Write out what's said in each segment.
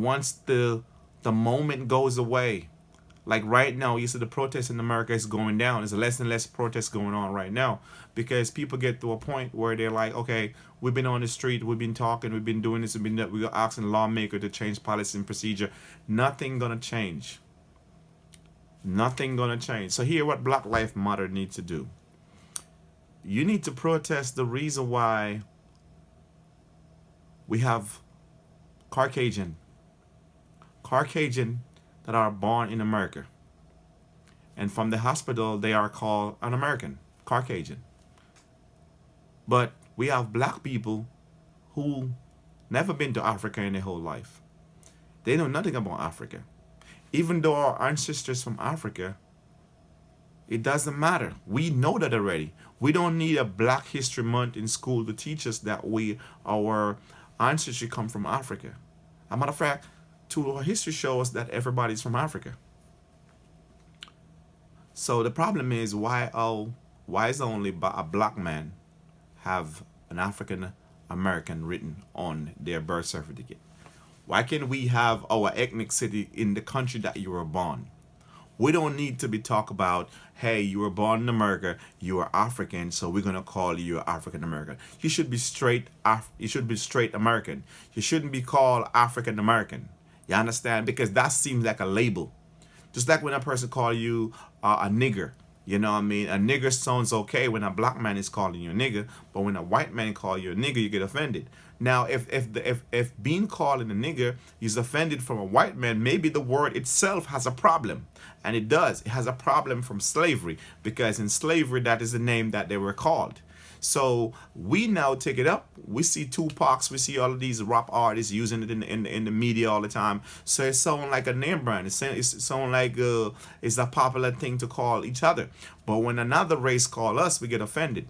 And once the moment goes away, like right now, you see the protest in America is going down. There's less and less protests going on right now because people get to a point where they're like, okay, we've been on the street, we've been talking, we've been doing this, we're asking the lawmaker to change policy and procedure. Nothing gonna change. Nothing gonna change. So here, what Black Lives Matter needs to do. You need to protest the reason why we have Caucasian that are born in America. And from the hospital, they are called an American, Caucasian. But we have black people who never been to Africa in their whole life. They know nothing about Africa. Even though our ancestors from Africa, it doesn't matter. We know that already. We don't need a Black History Month in school to teach us that our ancestry come from Africa. As a matter of fact, our history shows that everybody's from Africa. So the problem is why is only a black man have an African American written on their birth certificate? Why can't we have our ethnicity in the country that you were born? We don't need to be talk about, hey, you were born in America, you are African, so we're gonna call you African American. You should be straight American. You shouldn't be called African American. You understand? Because that seems like a label. Just like when a person call you a nigger. You know what I mean? A nigger sounds okay when a black man is calling you a nigger, but when a white man call you a nigger, you get offended. Now, if being called a nigger is offended from a white man, maybe the word itself has a problem. And it does. It has a problem from slavery, because in slavery, that is the name that they were called. So we now take it up. We see Tupac's, we see all of these rap artists using it in the media all the time. So it's sounding like a name brand. It's sounding like it's a popular thing to call each other. But when another race call us, we get offended.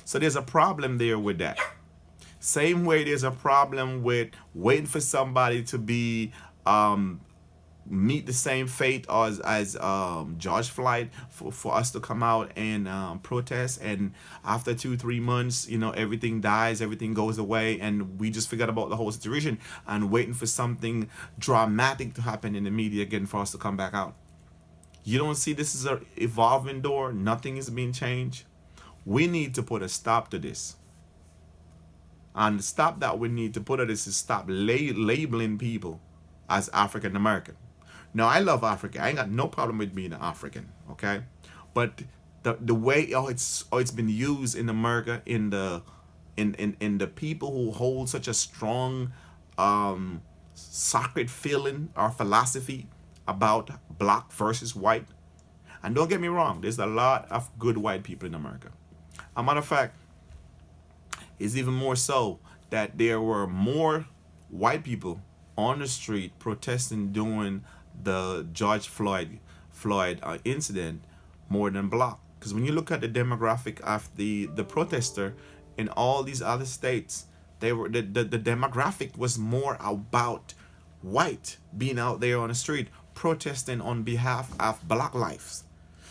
So there's a problem there with that. Same way there's a problem with waiting for somebody to be meet the same fate as George Floyd for us to come out and protest, and after 2-3 months, you know, everything dies, everything goes away, and we just forget about the whole situation and waiting for something dramatic to happen in the media again for us to come back out. You don't see this is an evolving door? Nothing is being changed. We need to put a stop to this. And the stop that we need to put at this is stop labeling people as African American. Now, I love Africa. I ain't got no problem with being an African, okay? But the way it's been used in America, in the people who hold such a strong sacred feeling or philosophy about black versus white. And don't get me wrong, there's a lot of good white people in America. As a matter of fact, it's even more so that there were more white people on the street protesting during the George Floyd incident more than black. Because when you look at the demographic of the protester in all these other states, they were the demographic was more about white being out there on the street protesting on behalf of black lives.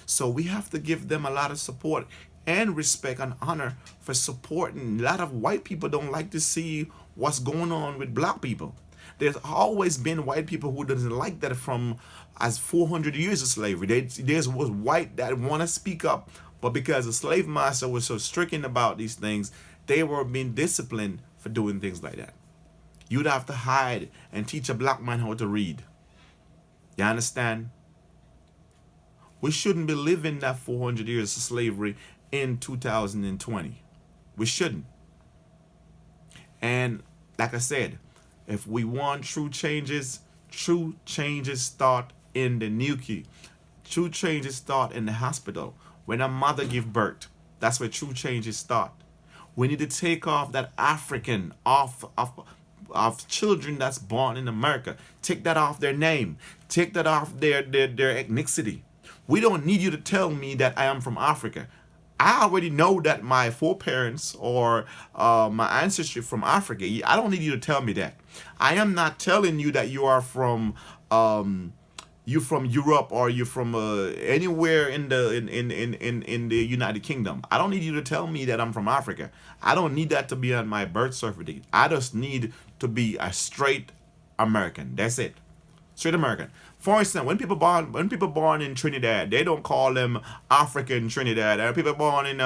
So we have to give them a lot of support and respect and honor for supporting. A lot of white people don't like to see what's going on with black people. There's always been white people who doesn't like that from as 400 years of slavery. There's was white that want to speak up, but because the slave master was so stricken about these things, they were being disciplined for doing things like that. You'd have to hide and teach a black man how to read. You understand? We shouldn't be living that 400 years of slavery in 2020. We shouldn't. And like I said, if we want true changes start in the NUCI. True changes start in the hospital. When a mother gives birth, that's where true changes start. We need to take off that African off of children that's born in America. Take that off their name. Take that off their ethnicity. We don't need you to tell me that I am from Africa. I already know that my foreparents or my ancestry from Africa. I don't need you to tell me that. I am not telling you that you are from Europe or you're from anywhere in the United Kingdom. I don't need you to tell me that I'm from Africa. I don't need that to be on my birth certificate. I just need to be a straight American. That's it. Straight American. For instance, when people born in Trinidad, they don't call them African Trinidad. And people born in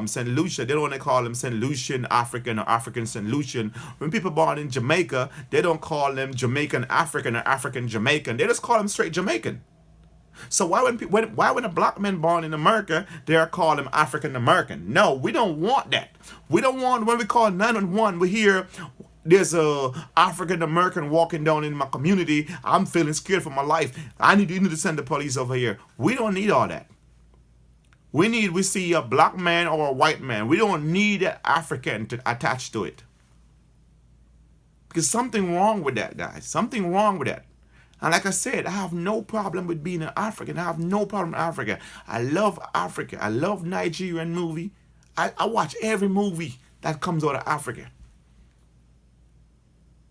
Saint Lucia, they don't call them Saint Lucian African or African Saint Lucian. When people born in Jamaica, they don't call them Jamaican African or African Jamaican. They just call them straight Jamaican. So when a black man born in America, they're calling him African American? No, we don't want that. We don't want, when we call 911, we hear there's a African American walking down in my community. I'm feeling scared for my life. You need to send the police over here. We don't need all that. We see a black man or a white man. We don't need an African to attach to it. Because something wrong with that, guys. Something wrong with that. And like I said, I have no problem with being an African. I have no problem with Africa. I love Africa. I love Nigerian movie. I watch every movie that comes out of Africa.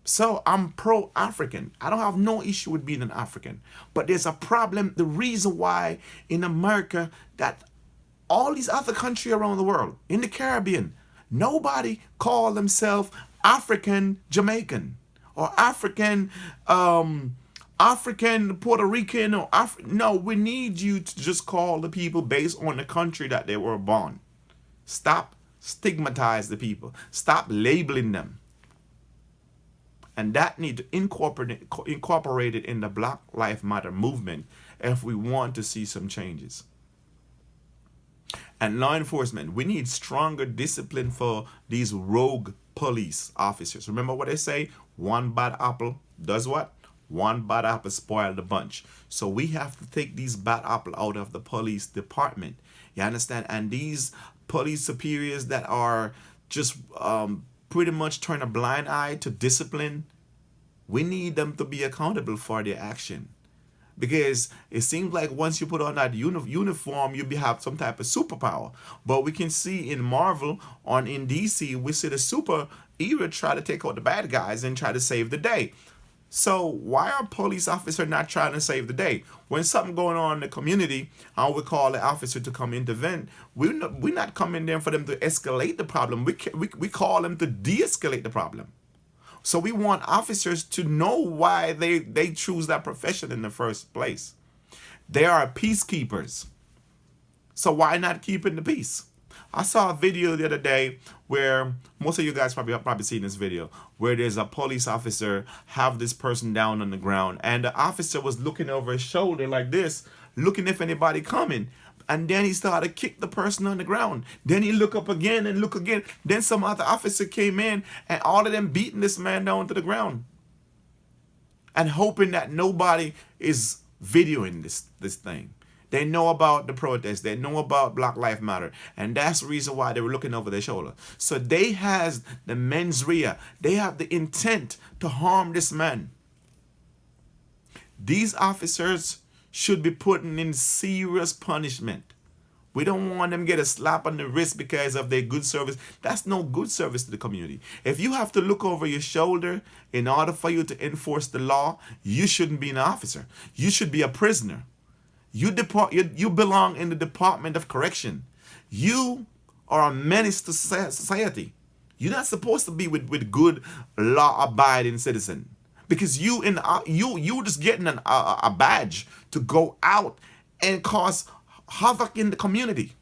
So I'm pro-African. I don't have no issue with being an African. But there's a problem. The reason why in America that all these other countries around the world, in the Caribbean, nobody call themselves African Jamaican or African Puerto Rican or no, we need you to just call the people based on the country that they were born. Stop stigmatize the people. Stop labeling them. And that need to incorporate it in the Black Lives Matter movement if we want to see some changes. And law enforcement, we need stronger discipline for these rogue police officers. Remember what they say? One bad apple does what? One bad apple spoiled the bunch. So we have to take these bad apple out of the police department. You understand? And these police superiors that are just pretty much turn a blind eye to discipline, we need them to be accountable for their action. Because it seems like once you put on that uniform, you have some type of superpower. But we can see in Marvel, in DC, we see the superhero try to take out the bad guys and try to save the day. So why are police officers not trying to save the day? When something going on in the community, and we call the officer to come intervene, we're not coming there for them to escalate the problem. We call them to de-escalate the problem. So we want officers to know why they choose that profession in the first place. They are peacekeepers. So why not keeping the peace? I saw a video the other day where most of you guys probably seen this video where there's a police officer have this person down on the ground and the officer was looking over his shoulder like this, looking if anybody coming. And then he started to kick the person on the ground. Then he look up again and look again. Then some other officer came in and all of them beating this man down to the ground. And hoping that nobody is videoing this thing. They know about the protest. They know about Black Lives Matter. And that's the reason why they were looking over their shoulder. So they has the mens rea. They have the intent to harm this man. These officers should be put in serious punishment. We don't want them to get a slap on the wrist because of their good service. That's no good service to the community. If you have to look over your shoulder in order for you to enforce the law, you shouldn't be an officer. You should be a prisoner. You belong in the Department of Correction. You are a menace to society. You're not supposed to be with good law-abiding citizen. Because you just getting a badge to go out and cause havoc in the community.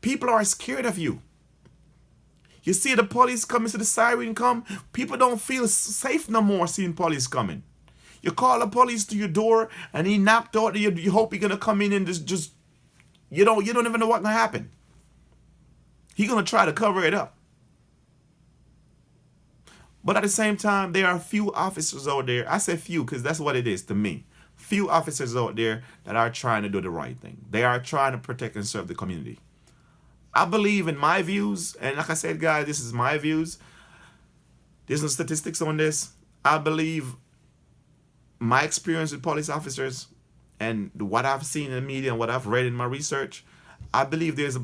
People are scared of you. You see the police coming, to the siren come, people don't feel safe no more seeing police coming. You call the police to your door and he knocked out, you hope he's gonna come in and just you don't even know what's gonna happen. He's gonna try to cover it up. But at the same time, there are few officers out there. I say few because that's what it is to me. Few officers out there that are trying to do the right thing. They are trying to protect and serve the community. I believe in my views, and like I said, guys, this is my views. There's no statistics on this. I believe my experience with police officers and what I've seen in the media and what I've read in my research, I believe there's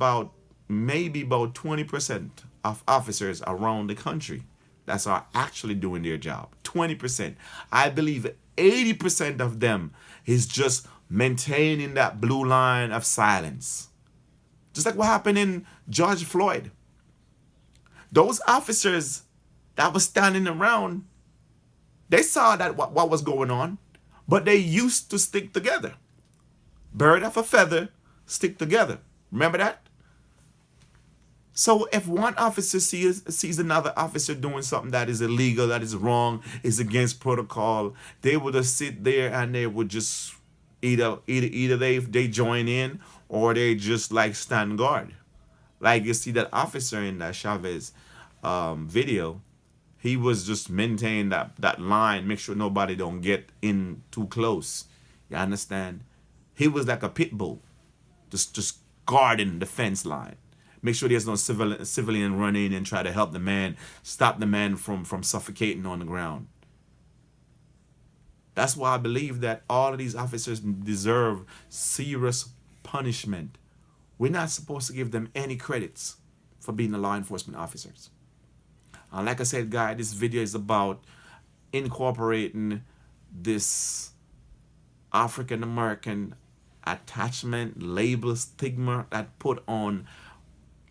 maybe about 20% of officers around the country that are actually doing their job. 20%. I believe 80% of them is just maintaining that blue line of silence. Just like what happened in George Floyd. Those officers that was standing around, They saw that what was going on, but they used to stick together. Bird of a feather, stick together. Remember that? So if one officer sees another officer doing something that is illegal, that is wrong, is against protocol, they would just sit there and they would just either they join in or they just like stand guard. Like you see that officer in that Chavez video, he was just maintaining that line, make sure nobody don't get in too close. You understand? He was like a pit bull, just guarding the fence line. Make sure there's no civilian run in and try to help the man, stop the man from suffocating on the ground. That's why I believe that all of these officers deserve serious punishment. We're not supposed to give them any credits for being the law enforcement officers. And like I said, guys, this video is about incorporating this African American attachment, label, stigma that put on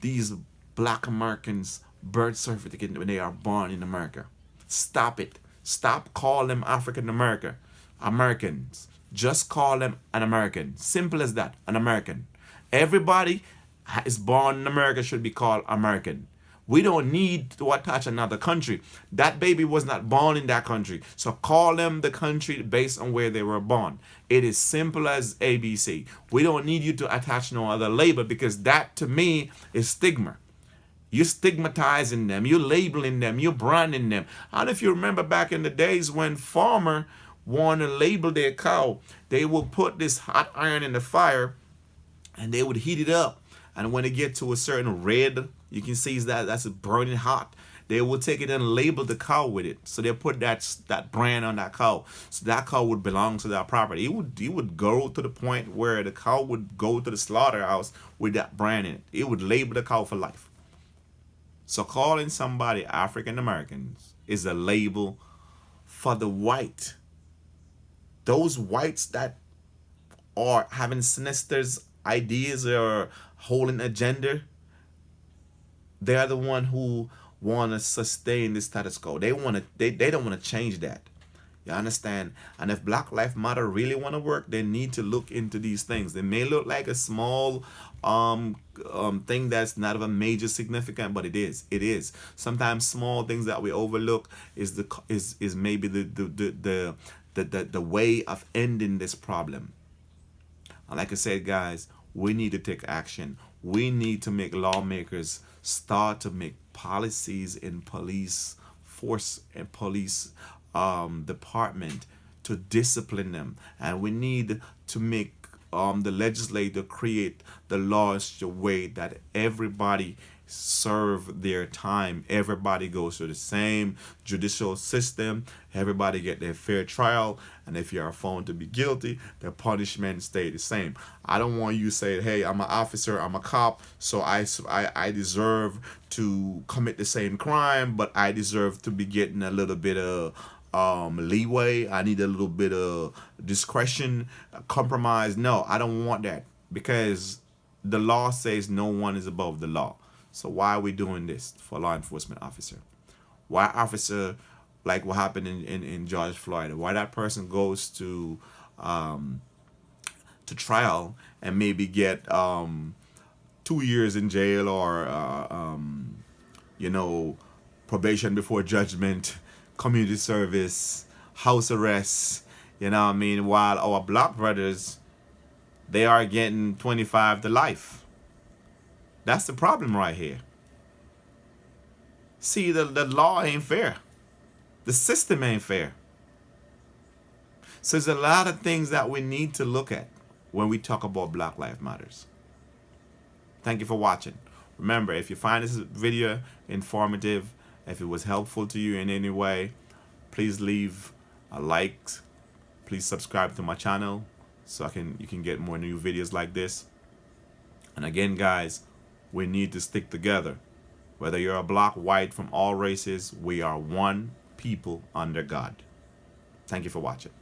these black Americans' birth certificate when they are born in America. Stop it. Stop calling them African Americans. Just call them an American. Simple as that, an American. Everybody is born in America should be called American. We don't need to attach another country. That baby was not born in that country. So call them the country based on where they were born. It is simple as ABC. We don't need you to attach no other label because that to me is stigma. You're stigmatizing them. You're labeling them. You're branding them. I don't know if you remember back in the days when farmer wanted to label their cow, they would put this hot iron in the fire and they would heat it up. And when it get to a certain red, you can see that's burning hot. They will take it and label the cow with it. So they put that brand on that cow. So that cow would belong to that property. It would go to the point where the cow would go to the slaughterhouse with that brand in it. It would label the cow for life. So calling somebody African Americans is a label for the white. Those whites that are having sinister ideas or holding agenda, they are the one who want to sustain the status quo. They don't want to change that. You understand? And if Black Lives Matter really want to work, they need to look into these things. They may look like a small thing that's not of a major significance, but it is. It is. Sometimes small things that we overlook is maybe the way of ending this problem. And like I said, guys, we need to take action. We need to make lawmakers start to make policies in police force and police department to discipline them. And we need to make the legislator create the laws the way that everybody serve their time. Everybody goes through the same judicial system. Everybody get their fair trial. And if you are found to be guilty, the punishment stay the same. I don't want you to say, hey, I'm an officer, I'm a cop, so I deserve to commit the same crime, but I deserve to be getting a little bit of leeway. I need a little bit of discretion, compromise. No, I don't want that, because the law says no one is above the law. So why are we doing this for law enforcement officer? Why officer, like what happened in George Floyd, why that person goes to trial and maybe get 2 years in jail or probation before judgment, community service, house arrest, you know what I mean, while our black brothers, they are getting 25 to life. That's the problem right here. See, the law ain't fair. The system ain't fair. So there's a lot of things that we need to look at when we talk about Black Lives Matters. Thank you for watching. Remember, if you find this video informative, if it was helpful to you in any way, please leave a like. Please subscribe to my channel so you can get more new videos like this. And again, guys, we need to stick together. Whether you're a black, white, from all races, we are one people under God. Thank you for watching.